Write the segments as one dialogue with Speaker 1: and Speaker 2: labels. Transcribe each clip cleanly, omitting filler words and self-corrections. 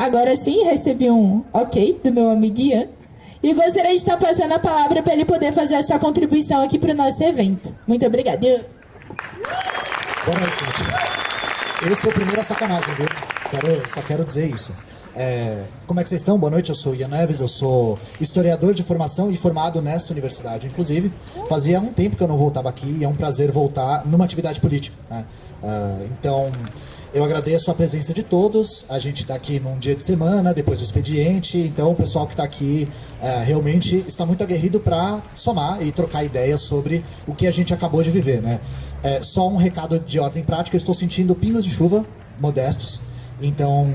Speaker 1: Agora sim, recebi um ok do meu amigo Ian. E gostaria de estar passando a palavra para ele poder fazer a sua contribuição aqui para o nosso evento. Muito obrigada, Ian.
Speaker 2: Boa noite, gente. Esse é o primeiro a sacanagem, viu? Só quero dizer isso. Como é que vocês estão? Boa noite, eu sou Ian Neves, eu sou historiador de formação e formado nesta universidade, inclusive. Fazia um tempo que eu não voltava aqui e é um prazer voltar numa atividade política, né? Então, eu agradeço a presença de todos. A gente está aqui num dia de semana, depois do expediente, então o pessoal que está aqui realmente está muito aguerrido para somar e trocar ideias sobre o que a gente acabou de viver, né? Só um recado de ordem prática, eu estou sentindo pingos de chuva modestos, então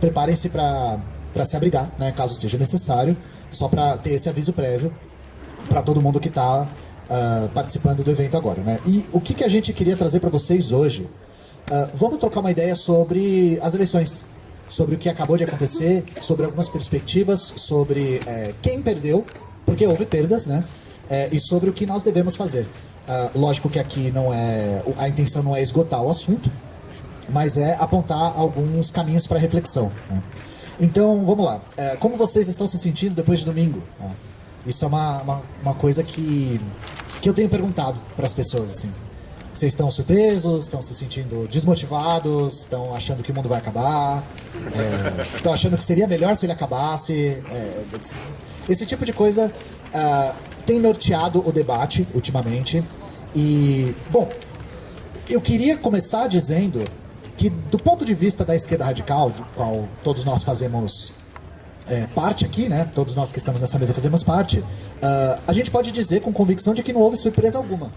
Speaker 2: preparem-se para se abrigar, né, caso seja necessário, só para ter esse aviso prévio para todo mundo que está participando do evento agora, né? E o que a gente queria trazer para vocês hoje? Vamos trocar uma ideia sobre as eleições, sobre o que acabou de acontecer, sobre algumas perspectivas, sobre quem perdeu, porque houve perdas, né? E sobre o que nós devemos fazer. Lógico que aqui a intenção não é esgotar o assunto, mas é apontar alguns caminhos para reflexão, né? Então, vamos lá. Como vocês estão se sentindo depois de domingo? Isso é uma coisa que eu tenho perguntado para as pessoas, assim. Vocês estão surpresos? Estão se sentindo desmotivados? Estão achando que o mundo vai acabar? Estão achando que seria melhor se ele acabasse? Esse tipo de coisa tem norteado o debate ultimamente. E, bom, eu queria começar dizendo que, do ponto de vista da esquerda radical, do qual todos nós fazemos parte aqui, né? Todos nós que estamos nessa mesa fazemos parte, a gente pode dizer com convicção de que não houve surpresa alguma.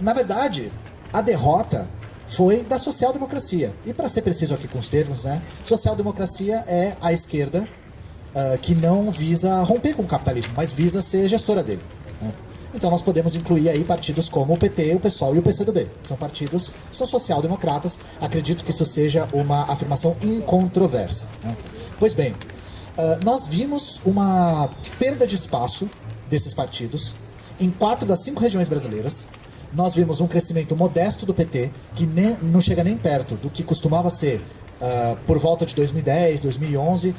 Speaker 2: Na verdade, a derrota foi da social-democracia. E para ser preciso aqui com os termos, né? Social-democracia é a esquerda que não visa romper com o capitalismo, mas visa ser gestora dele, né? Então nós podemos incluir aí partidos como o PT, o PSOL e o PCdoB. São partidos que são social-democratas. Acredito que isso seja uma afirmação incontroversa, né? Pois bem, nós vimos uma perda de espaço desses partidos em 4 das 5 regiões brasileiras. Nós vimos um crescimento modesto do PT, que não chega nem perto do que costumava ser por volta de 2010, 2011.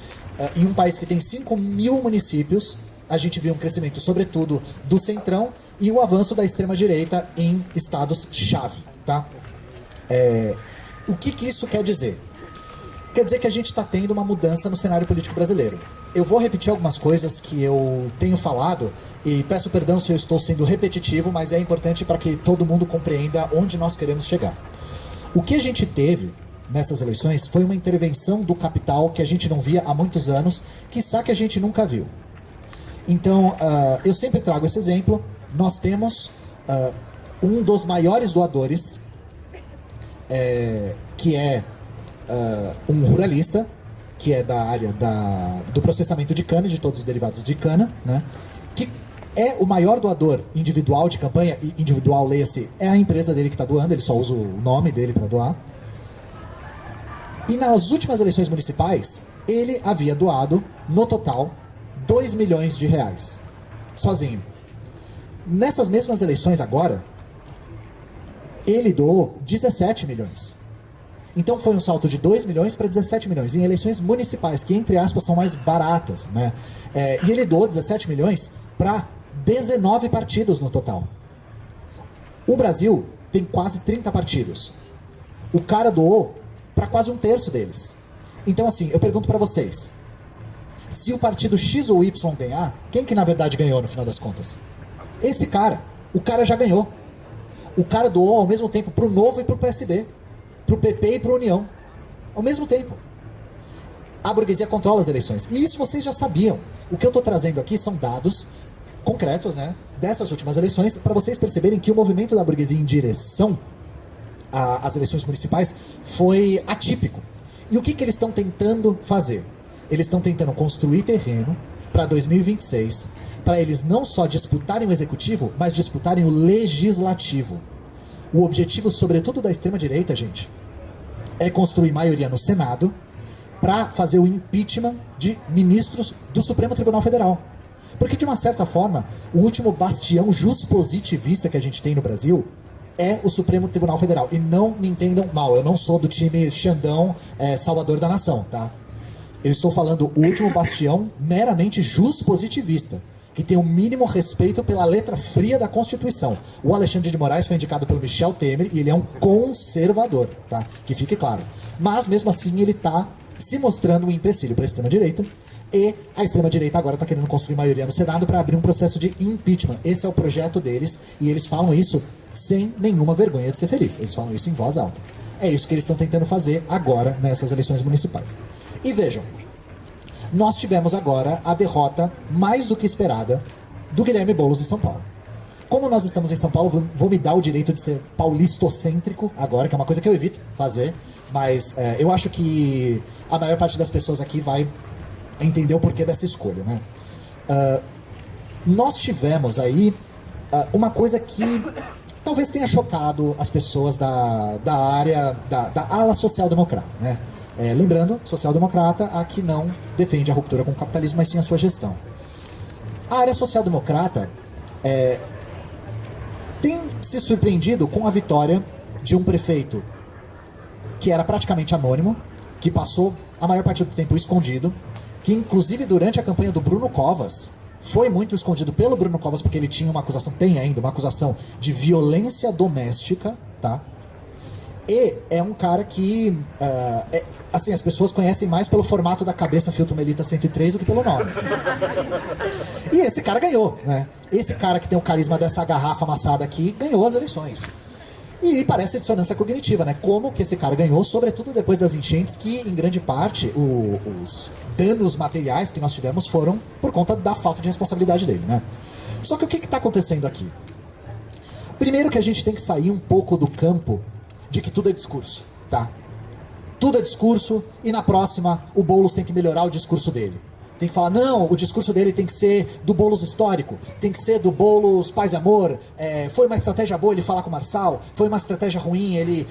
Speaker 2: Em um país que tem 5 mil municípios, a gente viu um crescimento, sobretudo, do centrão e o avanço da extrema-direita em estados-chave, tá? O que isso quer dizer? Quer dizer que a gente está tendo uma mudança no cenário político brasileiro. Eu vou repetir algumas coisas que eu tenho falado e peço perdão se eu estou sendo repetitivo, mas é importante para que todo mundo compreenda onde nós queremos chegar. O que a gente teve nessas eleições foi uma intervenção do capital que a gente não via há muitos anos, quiçá que a gente nunca viu. Então, eu sempre trago esse exemplo. Nós temos um dos maiores doadores, que é um ruralista, que é da área do processamento de cana e de todos os derivados de cana, né? Que é o maior doador individual de campanha, e individual, leia-se, é a empresa dele que está doando, ele só usa o nome dele para doar. E nas últimas eleições municipais, ele havia doado, no total, 2 milhões de reais, sozinho. Nessas mesmas eleições agora, ele doou 17 milhões. Então foi um salto de 2 milhões para 17 milhões, em eleições municipais, que entre aspas são mais baratas, né? E ele doou 17 milhões para 19 partidos no total. O Brasil tem quase 30 partidos. O cara doou para quase um terço deles. Então, assim, eu pergunto para vocês, se o partido X ou Y ganhar, quem que na verdade ganhou no final das contas? Esse cara. O cara já ganhou. O cara doou ao mesmo tempo pro Novo e pro PSB, pro PP e pro União, ao mesmo tempo. A burguesia controla as eleições. E isso vocês já sabiam. O que eu estou trazendo aqui são dados concretos, né, dessas últimas eleições, para vocês perceberem que o movimento da burguesia em direção às eleições municipais foi atípico. E o que eles estão tentando fazer? Eles estão tentando construir terreno para 2026, para eles não só disputarem o executivo, mas disputarem o legislativo. O objetivo, sobretudo da extrema-direita, gente, é construir maioria no Senado para fazer o impeachment de ministros do Supremo Tribunal Federal. Porque, de uma certa forma, o último bastião juspositivista que a gente tem no Brasil é o Supremo Tribunal Federal. E não me entendam mal, eu não sou do time Xandão, salvador da nação, tá? Eu estou falando o último bastião meramente juspositivista, que tem o mínimo respeito pela letra fria da Constituição. O Alexandre de Moraes foi indicado pelo Michel Temer e ele é um conservador, tá? Que fique claro. Mas, mesmo assim, ele está se mostrando um empecilho para a extrema-direita, e a extrema-direita agora está querendo construir maioria no Senado para abrir um processo de impeachment. Esse é o projeto deles, e eles falam isso sem nenhuma vergonha de ser feliz. Eles falam isso em voz alta. É isso que eles estão tentando fazer agora nessas eleições municipais. E vejam, nós tivemos agora a derrota mais do que esperada do Guilherme Boulos em São Paulo. Como nós estamos em São Paulo, vou me dar o direito de ser paulistocêntrico agora, que é uma coisa que eu evito fazer, mas eu acho que a maior parte das pessoas aqui vai entender o porquê dessa escolha, né? Nós tivemos aí uma coisa que talvez tenha chocado as pessoas da área, da ala social-democrata, né? Lembrando, social-democrata, a que não defende a ruptura com o capitalismo, mas sim a sua gestão. A área social-democrata tem se surpreendido com a vitória de um prefeito que era praticamente anônimo, que passou a maior parte do tempo escondido, que inclusive durante a campanha do Bruno Covas, foi muito escondido pelo Bruno Covas, porque ele tinha uma acusação, tem ainda uma acusação de violência doméstica, tá? E é um cara que, assim, as pessoas conhecem mais pelo formato da cabeça Filtro Melita 103 do que pelo nome, assim. E esse cara ganhou, né? Esse cara que tem o carisma dessa garrafa amassada aqui, ganhou as eleições. E parece dissonância cognitiva, né? Como que esse cara ganhou, sobretudo depois das enchentes, que em grande parte os danos materiais que nós tivemos foram por conta da falta de responsabilidade dele, né? Só que o que está acontecendo aqui? Primeiro que a gente tem que sair um pouco do campo de que tudo é discurso, tá? Tudo é discurso e na próxima o Boulos tem que melhorar o discurso dele. Tem que falar, não, o discurso dele tem que ser do Boulos histórico, tem que ser do Boulos paz e amor, foi uma estratégia boa ele falar com o Marçal, foi uma estratégia ruim ele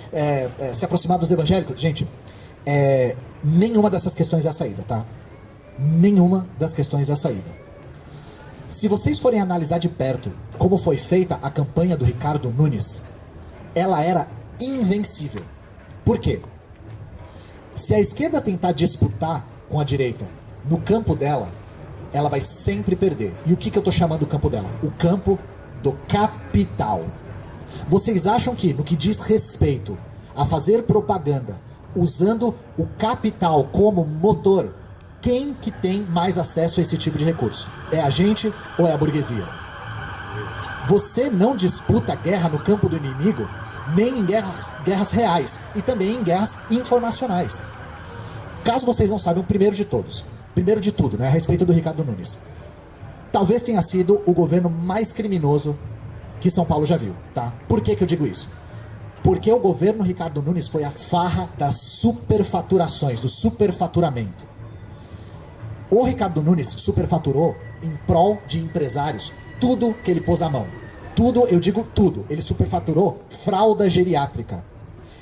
Speaker 2: se aproximar dos evangélicos. Gente, nenhuma dessas questões é a saída, tá? Nenhuma das questões é a saída. Se vocês forem analisar de perto como foi feita a campanha do Ricardo Nunes, ela era invencível. Por quê? Se a esquerda tentar disputar com a direita no campo dela, ela vai sempre perder. E o que eu tô chamando do campo dela? O campo do capital. Vocês acham que, no que diz respeito a fazer propaganda usando o capital como motor, quem que tem mais acesso a esse tipo de recurso? É a gente ou é a burguesia? Você não disputa guerra no campo do inimigo, nem em guerras reais, e também em guerras informacionais. Caso vocês não saibam, primeiro de tudo, né, a respeito do Ricardo Nunes, talvez tenha sido o governo mais criminoso que São Paulo já viu, tá? Por que eu digo isso? Porque o governo Ricardo Nunes foi a farra das superfaturações, do superfaturamento. O Ricardo Nunes superfaturou em prol de empresários tudo que ele pôs à mão. Tudo, eu digo tudo. Ele superfaturou fralda geriátrica.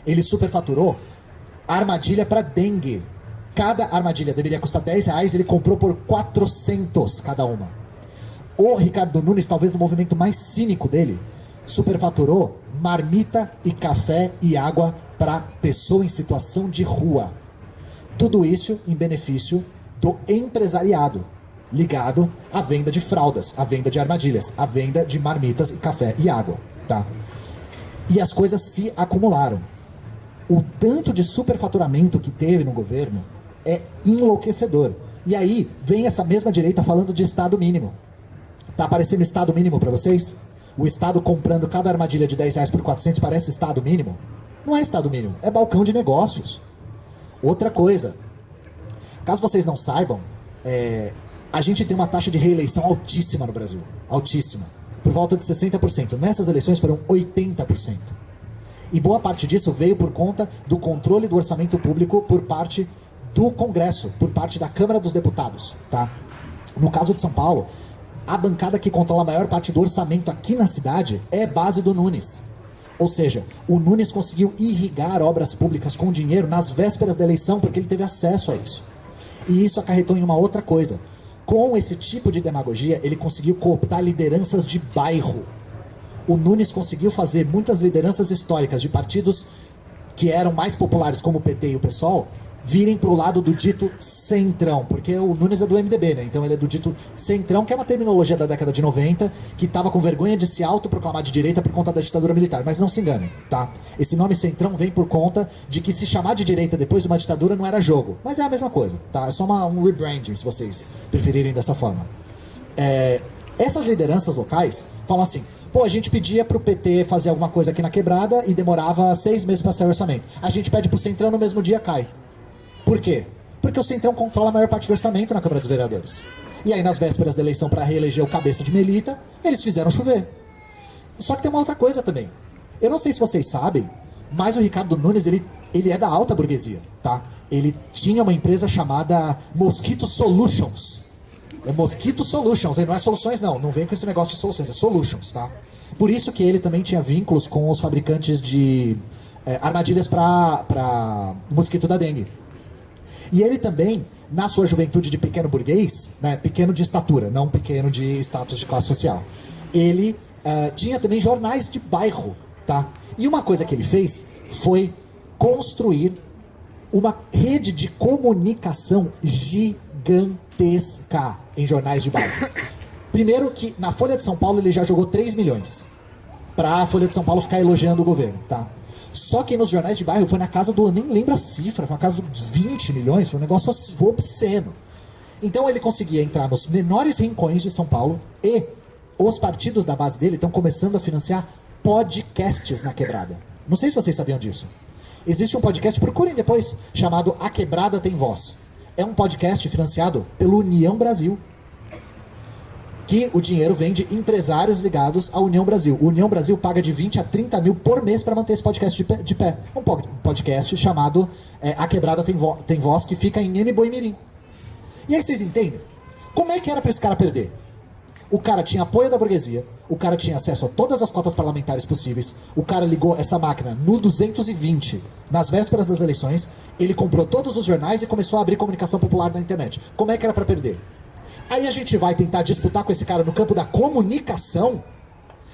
Speaker 2: Ele superfaturou armadilha para dengue. Cada armadilha deveria custar R$10, ele comprou por 400 cada uma. O Ricardo Nunes, talvez no movimento mais cínico dele, superfaturou marmita e café e água para pessoa em situação de rua. Tudo isso em benefício do empresariado, ligado à venda de fraldas, à venda de armadilhas, à venda de marmitas e café e água, tá? E as coisas se acumularam. O tanto de superfaturamento que teve no governo é enlouquecedor. E aí vem essa mesma direita falando de Estado mínimo. Tá aparecendo Estado mínimo para vocês? O Estado comprando cada armadilha de R$10 por 400 parece Estado mínimo? Não é Estado mínimo, é balcão de negócios. Outra coisa, caso vocês não saibam, a gente tem uma taxa de reeleição altíssima no Brasil. Altíssima. Por volta de 60%. Nessas eleições foram 80%. E boa parte disso veio por conta do controle do orçamento público por parte do Congresso, por parte da Câmara dos Deputados, tá? No caso de São Paulo, a bancada que controla a maior parte do orçamento aqui na cidade é base do Nunes. Ou seja, o Nunes conseguiu irrigar obras públicas com dinheiro nas vésperas da eleição porque ele teve acesso a isso. E isso acarretou em uma outra coisa. Com esse tipo de demagogia, ele conseguiu cooptar lideranças de bairro. o Nunes conseguiu fazer muitas lideranças históricas de partidos que eram mais populares, como o PT e o PSOL, virem pro lado do dito centrão, porque o Nunes é do MDB, né? Então ele é do dito centrão, que é uma terminologia da década de 90, que tava com vergonha de se autoproclamar de direita por conta da ditadura militar. Mas não se enganem, tá? Esse nome centrão vem por conta de que se chamar de direita depois de uma ditadura não era jogo. Mas é a mesma coisa, tá? É só um rebranding, se vocês preferirem dessa forma. Essas lideranças locais falam assim: pô, a gente pedia pro PT fazer alguma coisa aqui na quebrada e demorava 6 meses para sair o orçamento. A gente pede pro Centrão, no mesmo dia cai. Por quê? Porque o Centrão controla a maior parte do orçamento na Câmara dos Vereadores. E aí, nas vésperas da eleição para reeleger o cabeça de Melita, eles fizeram chover. Só que tem uma outra coisa também. Eu não sei se vocês sabem, mas o Ricardo Nunes, ele é da alta burguesia, tá? Ele tinha uma empresa chamada Mosquito Solutions. É Mosquito Solutions, e não é soluções não. Não vem com esse negócio de soluções, é solutions, tá? Por isso que ele também tinha vínculos com os fabricantes de armadilhas para mosquito da dengue. E ele também, na sua juventude de pequeno burguês, né, pequeno de estatura, não pequeno de status de classe social, ele tinha também jornais de bairro, tá? E uma coisa que ele fez foi construir uma rede de comunicação gigantesca em jornais de bairro. Primeiro que na Folha de São Paulo ele já jogou 3 milhões pra Folha de São Paulo ficar elogiando o governo, tá? Só que nos jornais de bairro foi na casa do... Eu nem lembro a cifra, foi na casa dos 20 milhões, foi um negócio obsceno. Então ele conseguia entrar nos menores rincões de São Paulo e os partidos da base dele estão começando a financiar podcasts na quebrada. Não sei se vocês sabiam disso. Existe um podcast, procurem depois, chamado A Quebrada Tem Voz. É um podcast financiado pela União Brasil, que o dinheiro vem de empresários ligados à União Brasil. O União Brasil paga de 20 a 30 mil por mês para manter esse podcast de pé. Um podcast chamado A Quebrada Tem Voz, que fica em Mboimirim. E aí vocês entendem? Como é que era para esse cara perder? O cara tinha apoio da burguesia, o cara tinha acesso a todas as cotas parlamentares possíveis, o cara ligou essa máquina no 220, nas vésperas das eleições, ele comprou todos os jornais e começou a abrir comunicação popular na internet. Como é que era para perder? Aí a gente vai tentar disputar com esse cara no campo da comunicação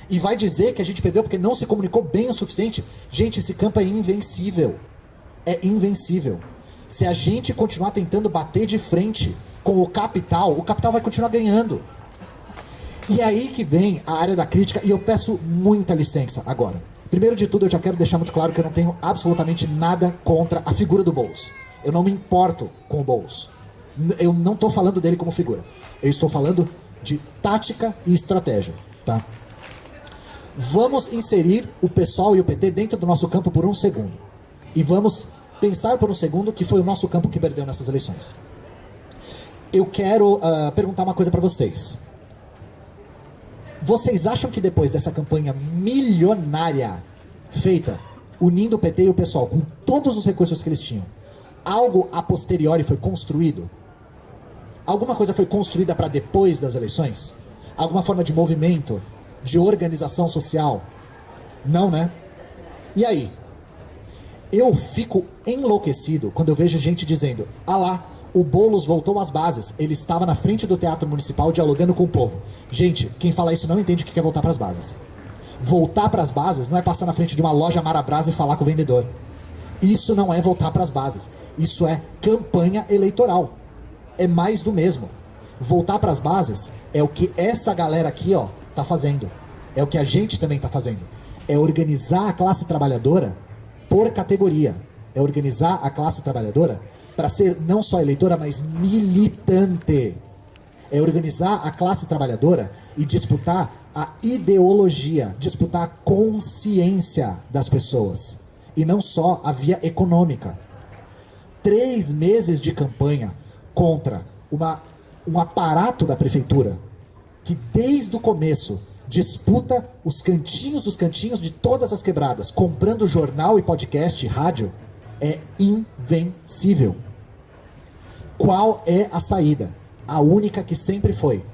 Speaker 2: e vai dizer que a gente perdeu porque não se comunicou bem o suficiente. Gente, esse campo é invencível. É invencível. Se a gente continuar tentando bater de frente com o capital vai continuar ganhando. E aí que vem a área da crítica, e eu peço muita licença agora. Primeiro de tudo, eu já quero deixar muito claro que eu não tenho absolutamente nada contra a figura do Boulos. Eu não me importo com o Boulos. Eu não estou falando dele como figura. Eu estou falando de tática e estratégia, tá? Vamos inserir o PSOL e o PT dentro do nosso campo por um segundo. E vamos pensar por um segundo que foi o nosso campo que perdeu nessas eleições. Eu quero perguntar uma coisa para vocês. Vocês acham que depois dessa campanha milionária feita, unindo o PT e o PSOL, com todos os recursos que eles tinham, algo a posteriori foi construído? Alguma coisa foi construída para depois das eleições? Alguma forma de movimento, de organização social? Não, né? E aí? Eu fico enlouquecido quando eu vejo gente dizendo: ah lá, o Boulos voltou às bases, ele estava na frente do Teatro Municipal dialogando com o povo. Gente, quem fala isso não entende o que é voltar para as bases. Voltar para as bases não é passar na frente de uma loja Marabras e falar com o vendedor. Isso não é voltar para as bases. Isso é campanha eleitoral. É mais do mesmo. Voltar para as bases é o que essa galera aqui, ó, tá fazendo. É o que a gente também tá fazendo. É organizar a classe trabalhadora por categoria. É organizar a classe trabalhadora para ser não só eleitora, mas militante. É organizar a classe trabalhadora e disputar a ideologia, disputar a consciência das pessoas. E não só a via econômica. 3 meses de campanha contra um aparato da prefeitura que desde o começo disputa os cantinhos dos cantinhos de todas as quebradas, comprando jornal e podcast, rádio, é invencível. Qual é a saída? A única que sempre foi: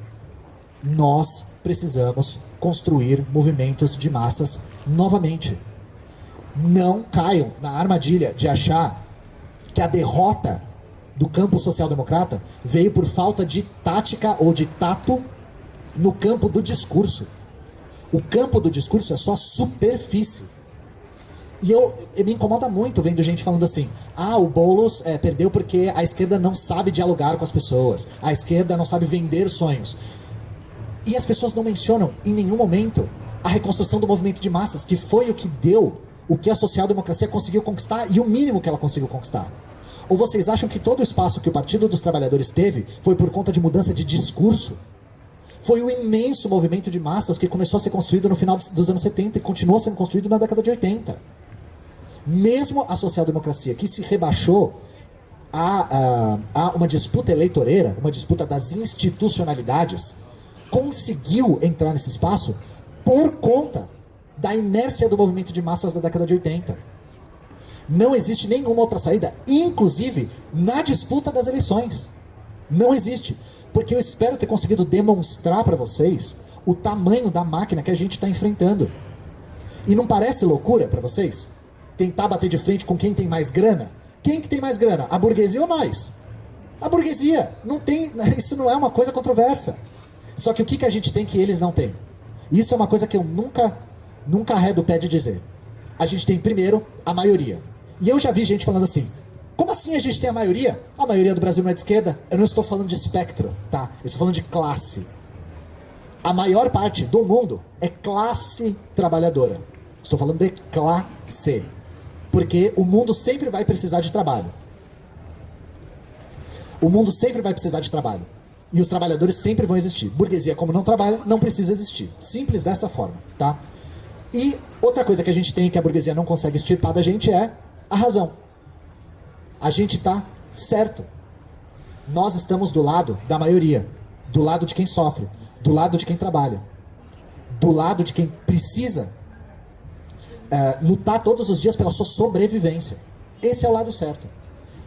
Speaker 2: nós precisamos construir movimentos de massas novamente. Não caiam na armadilha de achar que a derrota do campo social-democrata veio por falta de tática ou de tato no campo do discurso. O campo do discurso é só superfície. E me incomoda muito vendo gente falando assim, o Boulos perdeu porque a esquerda não sabe dialogar com as pessoas, a esquerda não sabe vender sonhos. E as pessoas não mencionam em nenhum momento a reconstrução do movimento de massas, que foi o que deu, o que a social-democracia conseguiu conquistar e o mínimo que ela conseguiu conquistar. Ou vocês acham que todo o espaço que o Partido dos Trabalhadores teve foi por conta de mudança de discurso? Foi o imenso movimento de massas que começou a ser construído no final dos anos 70 e continuou sendo construído na década de 80. Mesmo a social-democracia, que se rebaixou a uma disputa eleitoreira, uma disputa das institucionalidades, conseguiu entrar nesse espaço por conta da inércia do movimento de massas da década de 80. Não existe nenhuma outra saída, inclusive na disputa das eleições. Não existe. Porque eu espero ter conseguido demonstrar para vocês o tamanho da máquina que a gente está enfrentando. E não parece loucura para vocês? Tentar bater de frente com quem tem mais grana? Quem que tem mais grana? A burguesia ou nós? A burguesia. Não tem, isso não é uma coisa controversa. Só que o que a gente tem que eles não têm? Isso é uma coisa que eu nunca arredo o pé de dizer. A gente tem, primeiro, a maioria. E eu já vi gente falando assim, como assim a gente tem a maioria? A maioria do Brasil não é de esquerda? Eu não estou falando de espectro, tá? Eu estou falando de classe. A maior parte do mundo é classe trabalhadora. Estou falando de classe. Porque o mundo sempre vai precisar de trabalho. O mundo sempre vai precisar de trabalho. E os trabalhadores sempre vão existir. Burguesia, como não trabalha, não precisa existir. Simples dessa forma, tá? E outra coisa que a gente tem que a burguesia não consegue extirpar da gente é a razão. A gente tá certo. Nós estamos do lado da maioria. Do lado de quem sofre. Do lado de quem trabalha. Do lado de quem precisa lutar todos os dias pela sua sobrevivência. Esse é o lado certo.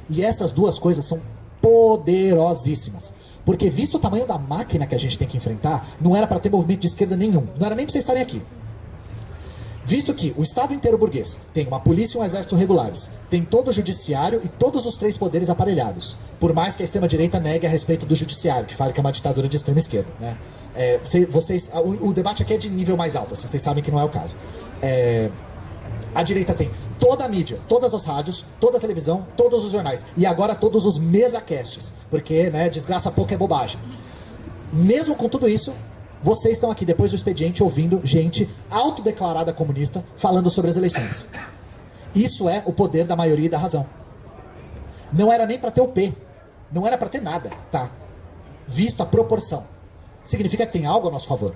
Speaker 2: E essas duas coisas são poderosíssimas. Porque visto o tamanho da máquina que a gente tem que enfrentar, não era para ter movimento de esquerda nenhum. Não era nem para vocês estarem aqui. Visto que o Estado inteiro burguês tem uma polícia e um exército regulares, tem todo o judiciário e todos os três poderes aparelhados, por mais que a extrema-direita negue a respeito do judiciário, que fale que é uma ditadura de extrema esquerda, né? O debate aqui é de nível mais alto, assim, vocês sabem que não é o caso. A direita tem toda a mídia, todas as rádios, toda a televisão, todos os jornais, e agora todos os mesacasts, porque, né, desgraça pouco é bobagem. Mesmo com tudo isso, vocês estão aqui depois do expediente ouvindo gente autodeclarada comunista falando sobre as eleições. Isso é o poder da maioria e da razão. Não era nem para ter o P. Não era para ter nada, tá? Visto a proporção. Significa que tem algo a nosso favor.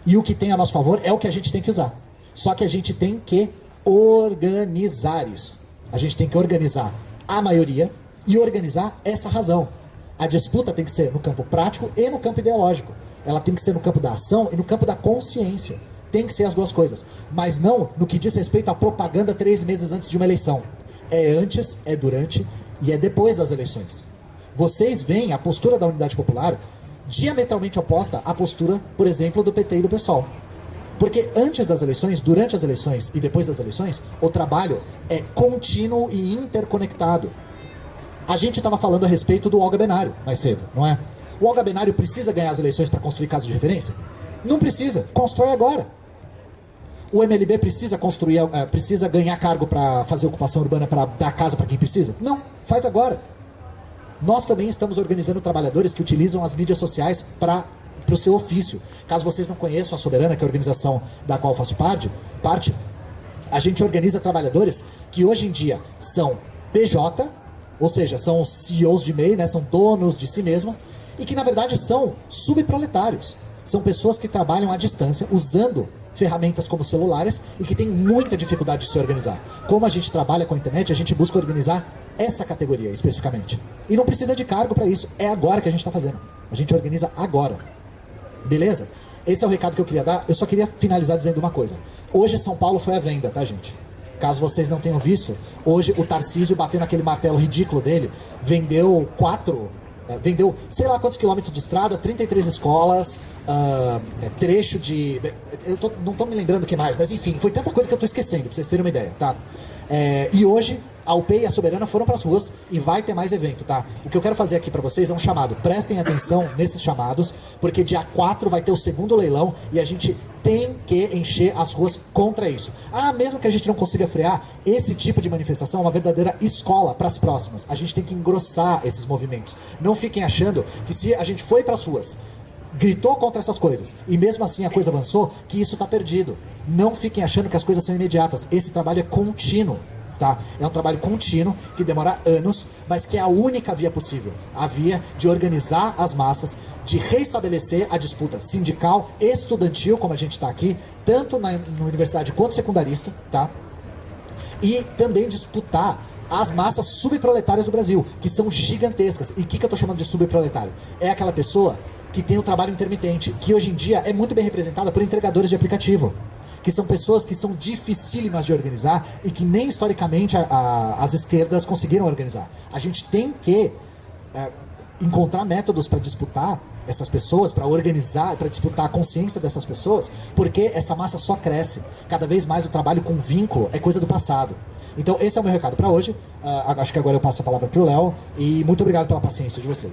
Speaker 2: E o que tem a nosso favor é o que a gente tem que usar. Só que a gente tem que organizar isso. A gente tem que organizar a maioria e organizar essa razão. A disputa tem que ser no campo prático e no campo ideológico. Ela tem que ser no campo da ação e no campo da consciência. Tem que ser as duas coisas. Mas não no que diz respeito à propaganda 3 meses antes de uma eleição. É antes, é durante e é depois das eleições. Vocês veem a postura da Unidade Popular diametralmente oposta à postura, por exemplo, do PT e do PSOL. Porque antes das eleições, durante as eleições e depois das eleições, o trabalho é contínuo e interconectado. A gente estava falando a respeito do Olga Benário mais cedo, não é? O Olga Benário precisa ganhar as eleições para construir casa de referência? Não precisa, constrói agora. O MLB precisa ganhar cargo para fazer ocupação urbana, para dar casa para quem precisa? Não, faz agora. Nós também estamos organizando trabalhadores que utilizam as mídias sociais para o seu ofício. Caso vocês não conheçam a Soberana, que é a organização da qual eu faço parte, a gente organiza trabalhadores que hoje em dia são PJ, ou seja, são os CEOs de MEI, né, são donos de si mesmo, e que na verdade são subproletários. São pessoas que trabalham à distância, usando ferramentas como celulares e que têm muita dificuldade de se organizar. Como a gente trabalha com a internet, a gente busca organizar essa categoria especificamente. E não precisa de cargo para isso, é agora que a gente está fazendo. A gente organiza agora. Beleza? Esse é o recado que eu queria dar. Eu só queria finalizar dizendo uma coisa. Hoje São Paulo foi à venda, tá, gente? Caso vocês não tenham visto, hoje o Tarcísio bateu naquele martelo ridículo dele, vendeu sei lá quantos quilômetros de estrada, 33 escolas, trecho de... não tô me lembrando o que mais, mas enfim, foi tanta coisa que eu tô esquecendo, pra vocês terem uma ideia, tá? E hoje, a UP e a Soberana foram para as ruas e vai ter mais evento, tá? O que eu quero fazer aqui para vocês é um chamado. Prestem atenção nesses chamados, porque dia 4 vai ter o segundo leilão e a gente tem que encher as ruas contra isso. Mesmo que a gente não consiga frear, esse tipo de manifestação é uma verdadeira escola para as próximas. A gente tem que engrossar esses movimentos. Não fiquem achando que se a gente foi para as ruas, gritou contra essas coisas e mesmo assim a coisa avançou, que isso está perdido. Não fiquem achando que as coisas são imediatas. Esse trabalho é contínuo. Tá? É um trabalho contínuo que demora anos, mas que é a única via possível. A via de organizar as massas, de reestabelecer a disputa sindical, estudantil, como a gente está aqui, tanto na universidade quanto secundarista, tá? E também disputar as massas subproletárias do Brasil, que são gigantescas. E o que eu estou chamando de subproletário? É aquela pessoa que tem o trabalho intermitente, que hoje em dia é muito bem representada por entregadores de aplicativo, que são pessoas que são dificílimas de organizar e que nem historicamente as esquerdas conseguiram organizar. A gente tem que encontrar métodos para disputar essas pessoas, para organizar, para disputar a consciência dessas pessoas, porque essa massa só cresce. Cada vez mais o trabalho com vínculo é coisa do passado. Então esse é o meu recado para hoje. Acho que agora eu passo a palavra para o Léo e muito obrigado pela paciência de vocês.